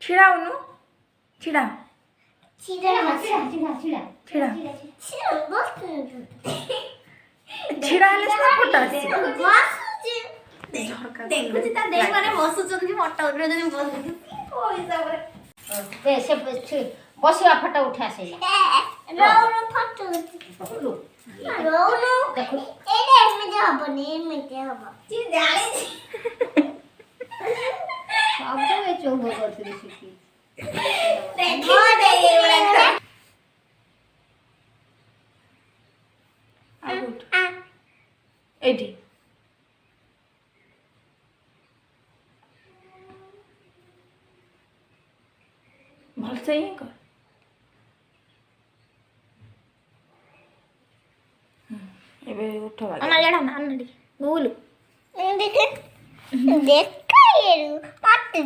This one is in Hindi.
छिड़ा उनु छिड़ा छिड़ा छिड़ा हेले ना फोटा देखुची ता देख माने बसुचंदी मोटा उठरे जने बसुची ओ हिसाब रे दे से बसिवा फोटो उठा से रोनो फटो रोनो देखो एने एमे हबनी एमे हबो ची जाने सब ए चौबो करथि सिकी देखो दे एवडा एठी भल से ही कर एबे उठवा अना जडा ना अनडी गोलू देख देख कायरू पाट